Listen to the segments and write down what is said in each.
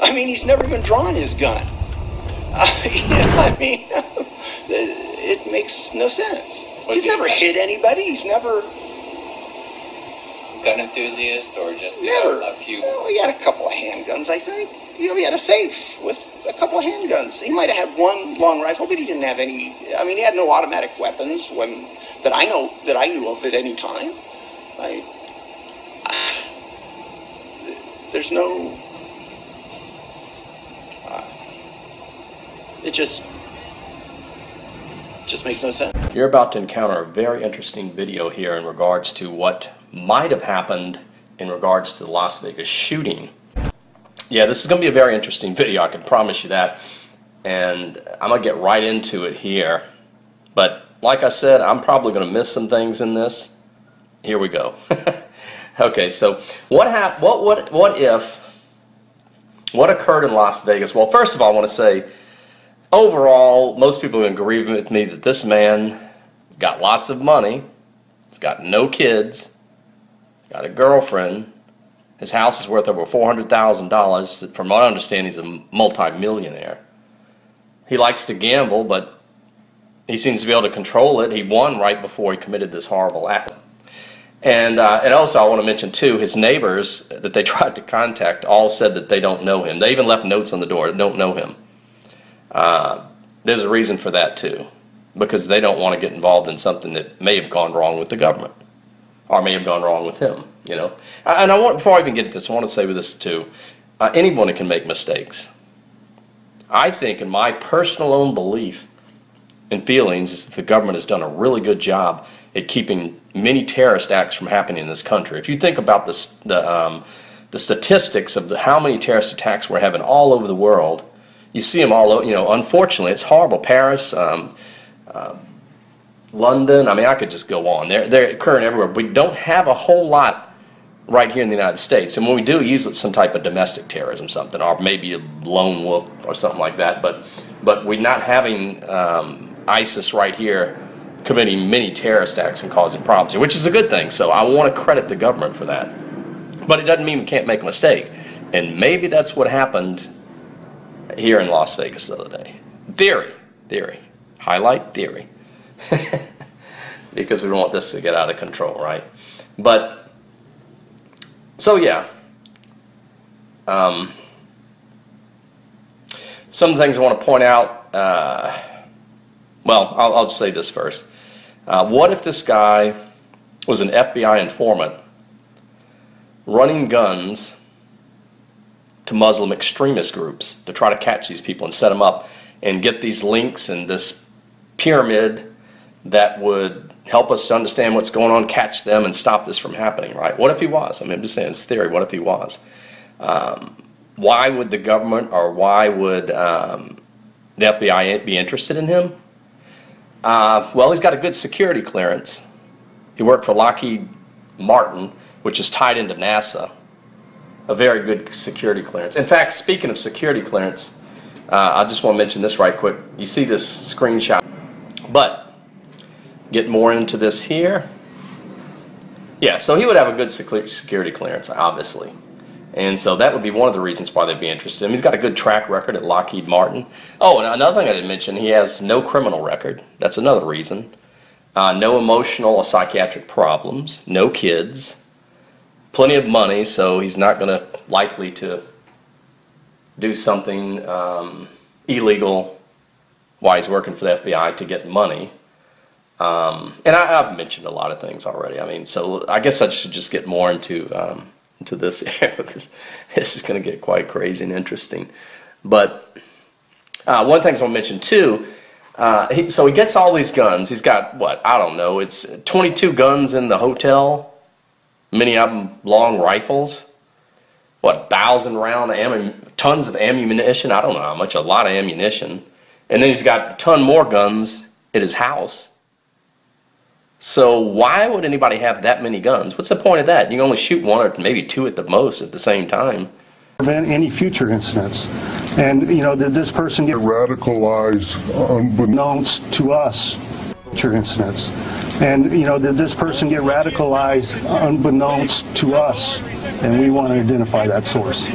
I mean, he's never even drawn his gun. I mean, it makes no sense. He's never hit anybody. He's never... Gun enthusiast, or just never. A few? Well, he had a couple of handguns, I think. You know, he had a safe with a couple of handguns. He might have had one long rifle, but he didn't have any... I mean, he had no automatic weapons that I knew of at any time. There's no... it just makes no sense. You're about to encounter a very interesting video here in regards to what might have happened in regards to the Las Vegas shooting. Yeah, this is going to be a very interesting video, I can promise you that. And I'm going to get right into it here. But like I said, I'm probably going to miss some things in this. Here we go. Okay, so what occurred in Las Vegas? Well, first of all, I want to say, overall, most people agree with me that this man has got lots of money, he's got no kids, got a girlfriend, his house is worth over $400,000. From what I understand, he's a multi-millionaire. He likes to gamble, but he seems to be able to control it. He won right before he committed this horrible act. And also I want to mention too, his neighbors that they tried to contact all said that they don't know him. They even left notes on the door that don't know him. There's a reason for that too, because they don't want to get involved in something that may have gone wrong with the government, or may have gone wrong with him, you know. And before I even get to this, I want to say with this too, anyone can make mistakes. I think, in my personal own belief and feelings, is that the government has done a really good job at keeping many terrorist acts from happening in this country. If you think about the statistics of how many terrorist attacks we're having all over the world, you see them all over, you know, unfortunately, it's horrible. Paris, London, I mean, I could just go on. They're occurring everywhere. We don't have a whole lot right here in the United States. And when we do, usually it's some type of domestic terrorism, something, or maybe a lone wolf or something like that. But we're not having ISIS right here committing many terrorist acts and causing problems here, which is a good thing. So I want to credit the government for that. But it doesn't mean we can't make a mistake. And maybe that's what happened here in Las Vegas the other day. Theory. Highlight theory. Because we don't want this to get out of control, right? But, so yeah. Some things I want to point out. Well, I'll just say this first. What if this guy was an FBI informant running guns to Muslim extremist groups to try to catch these people and set them up and get these links and this pyramid that would help us to understand what's going on, catch them, and stop this from happening, right? What if he was? I mean, I'm just saying, it's theory. What if he was? Why would the government, or why would the FBI be interested in him? Well, he's got a good security clearance. He worked for Lockheed Martin, which is tied into NASA. A very good security clearance. In fact, speaking of security clearance, I just want to mention this right quick. You see this screenshot, but get more into this here. Yeah, so he would have a good security clearance, obviously. And so that would be one of the reasons why they'd be interested in him. He's got a good track record at Lockheed Martin. Oh, and another thing I didn't mention, he has no criminal record. That's another reason. No emotional or psychiatric problems. No kids. Plenty of money, so he's not going to likely to do something illegal while he's working for the FBI to get money. And I've mentioned a lot of things already. I mean, so I guess I should just get more into this area, because this is going to get quite crazy and interesting. But one thing I want to mention too, so he gets all these guns. He's got, what, I don't know, it's 22 guns in the hotel. Many of them long rifles. What, 1,000 round tons of ammunition? I don't know how much, a lot of ammunition. And then he's got a ton more guns at his house. So why would anybody have that many guns? What's the point of that? You can only shoot one or maybe two at the most at the same time. Prevent any future incidents. And, you know, did this person get radicalized unbeknownst to us? Future incidents. And, you know, did this person get radicalized unbeknownst to us? and we want to identify that source.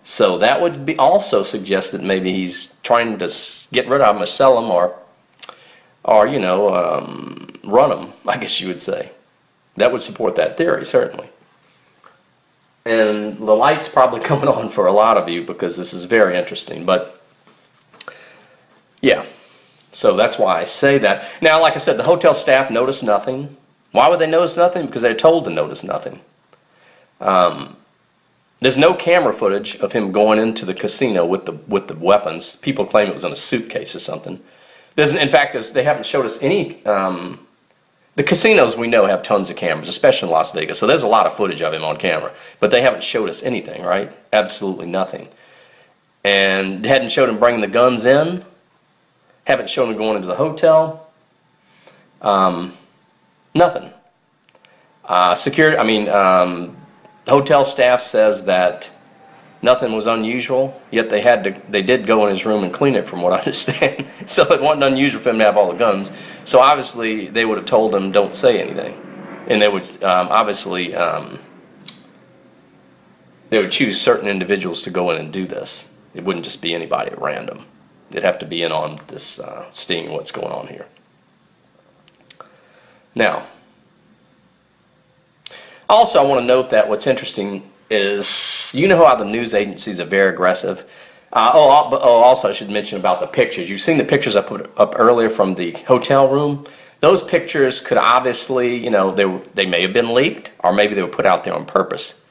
So that would be also suggest that maybe he's trying to get rid of them or sell them or you know, run them, I guess you would say. That would support that theory, certainly. And the light's probably coming on for a lot of you because this is very interesting. But, yeah, so that's why I say that. Now, like I said, the hotel staff noticed nothing. Why would they notice nothing? Because they're told to notice nothing. There's no camera footage of him going into the casino with the weapons. People claim it was in a suitcase or something. In fact, they haven't showed us any. The casinos we know have tons of cameras, especially in Las Vegas. So there's a lot of footage of him on camera, but they haven't showed us anything, right? Absolutely nothing. And they hadn't showed him bringing the guns in. Haven't shown him going into the hotel. Nothing. Security. I mean. Hotel staff says that nothing was unusual, yet they did go in his room and clean it, from what I understand. So it wasn't unusual for him to have all the guns. So obviously they would have told him don't say anything, and they would obviously they would choose certain individuals to go in and do this. It wouldn't just be anybody at random. They'd have to be in on this sting what's going on here. Now. Also, I want to note that what's interesting is, you know how the news agencies are very aggressive. Also, I should mention about the pictures. You've seen the pictures I put up earlier from the hotel room. Those pictures could obviously, you know, they may have been leaked, or maybe they were put out there on purpose.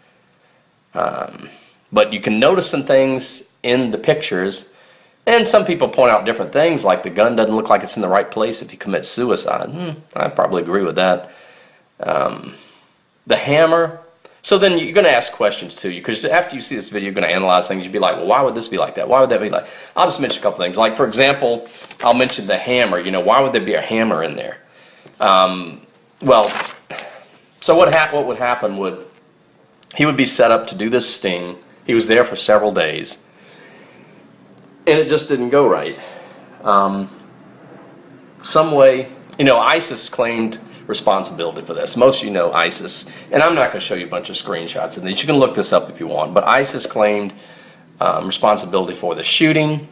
But you can notice some things in the pictures, and some people point out different things, like the gun doesn't look like it's in the right place if you commit suicide. I probably agree with that. The hammer. So then you're going to ask questions too, because after you see this video, you're going to analyze things. You'll be like, well, why would this be like that? Why would that be like? I'll just mention a couple things. Like, for example, I'll mention the hammer. You know, why would there be a hammer in there? Well, so what would happen would, he would be set up to do this sting. He was there for several days, and it just didn't go right. Some way, you know, ISIS claimed responsibility for this. Most of you know ISIS, and I'm not going to show you a bunch of screenshots of these. You can look this up if you want, but ISIS claimed responsibility for the shooting.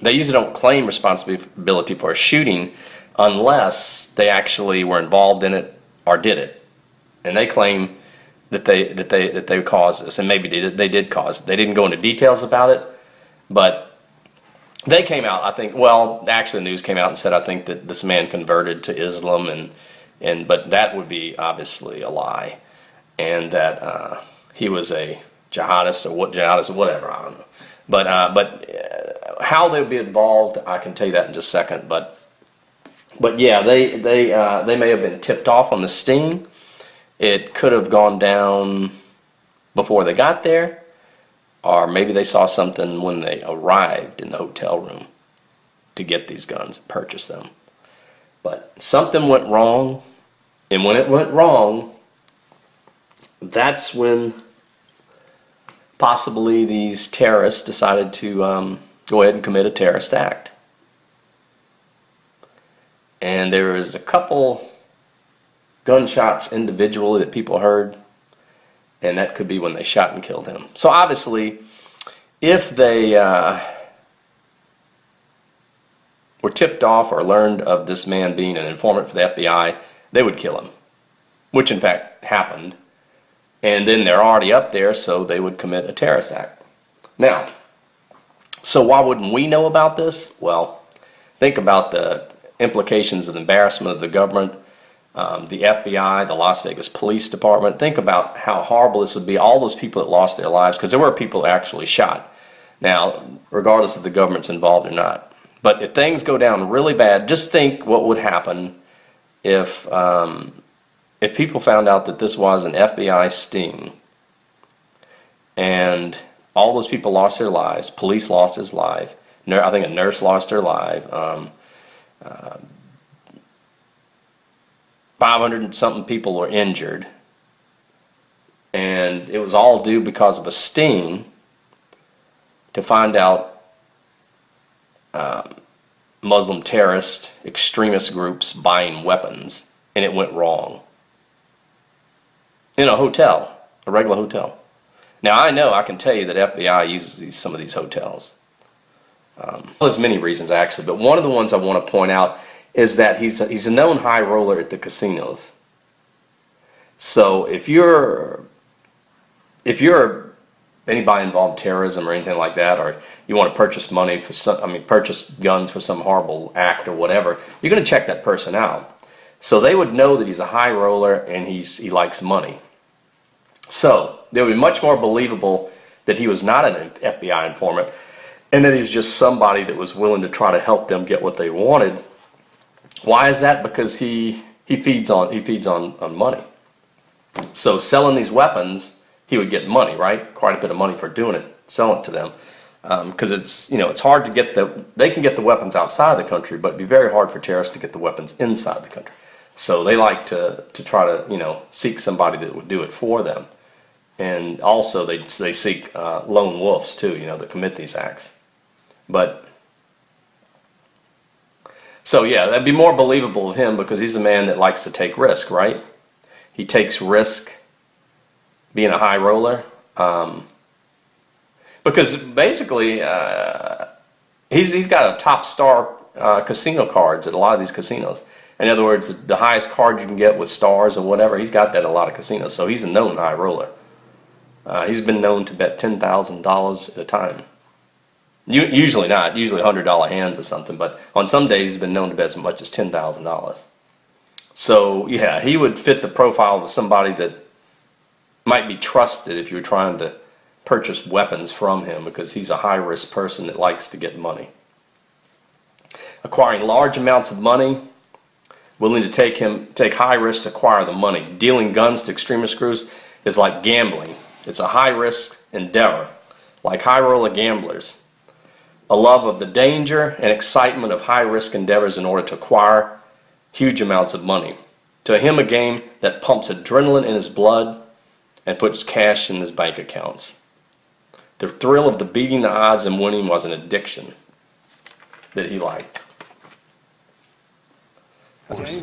They usually don't claim responsibility for a shooting unless they actually were involved in it or did it, and they claim that they caused this, and maybe they did cause it. They didn't go into details about it, but they came out, I think, well, actually the news came out and said, I think that this man converted to Islam, but that would be obviously a lie, and that he was a jihadist or whatever, I don't know. But how they would be involved, I can tell you that in just a second. But yeah, they may have been tipped off on the sting. It could have gone down before they got there, or maybe they saw something when they arrived in the hotel room to get these guns and purchase them. But something went wrong, and when it went wrong, that's when possibly these terrorists decided to go ahead and commit a terrorist act. And there was a couple gunshots individually that people heard, and that could be when they shot and killed him. So obviously, if they were tipped off or learned of this man being an informant for the FBI, they would kill him, which in fact happened. And then they're already up there, so they would commit a terrorist act. Now, so why wouldn't we know about this? Well, think about the implications of embarrassment of the government, the FBI, the Las Vegas Police Department. Think about how horrible this would be, all those people that lost their lives, because there were people actually shot. Now, regardless if the government's involved or not. But if things go down really bad, just think what would happen if people found out that this was an FBI sting and all those people lost their lives, police lost his life, I think a nurse lost her life. 500 and something people were injured. And it was all due because of a sting to find out Muslim terrorist extremist groups buying weapons, and it went wrong. In a hotel, a regular hotel. Now I can tell you that FBI uses some of these hotels. There's many reasons actually, but one of the ones I want to point out is that he's a known high roller at the casinos. So if you're anybody involved in terrorism or anything like that, or you want to purchase money for purchase guns for some horrible act or whatever, you're going to check that person out. So they would know that he's a high roller and he likes money. So they would be much more believable that he was not an FBI informant and that he's just somebody that was willing to try to help them get what they wanted. Why is that? Because he feeds on money. So selling these weapons, he would get money, right? Quite a bit of money for doing it, selling it to them. Because it's hard to get they can get the weapons outside the country, but it'd be very hard for terrorists to get the weapons inside the country. So they like to try to seek somebody that would do it for them. And also they seek lone wolves too, that commit these acts. But so yeah, that'd be more believable of him because he's a man that likes to take risk, right? He takes risk being a high roller. Because basically he's got a top star casino cards at a lot of these casinos. In other words, the highest card you can get with stars or whatever, he's got that at a lot of casinos. So he's a known high roller. He's been known to bet $10,000 at a time. Usually not, usually $100 hands or something, but on some days he's been known to bet as much as $10,000. So yeah, he would fit the profile of somebody that might be trusted if you were trying to purchase weapons from him, because he's a high-risk person that likes to get money. Acquiring large amounts of money, willing to take high risk to acquire the money. Dealing guns to extremist groups is like gambling. It's a high-risk endeavor, like high-roller gamblers. A love of the danger and excitement of high-risk endeavors in order to acquire huge amounts of money. To him, a game that pumps adrenaline in his blood and puts cash in his bank accounts. The thrill of beating the odds and winning was an addiction that he liked.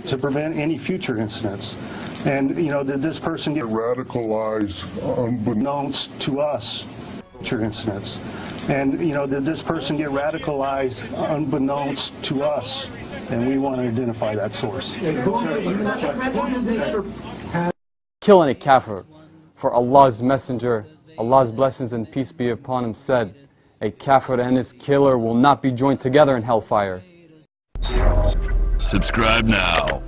To prevent any future incidents. And, did this person get radicalized unbeknownst to us? Future incidents. And, did this person get radicalized unbeknownst to us? And we want to identify that source. Killing a kafir, for Allah's messenger, Allah's blessings and peace be upon him, said, a kafir and his killer will not be joined together in hellfire. Subscribe now.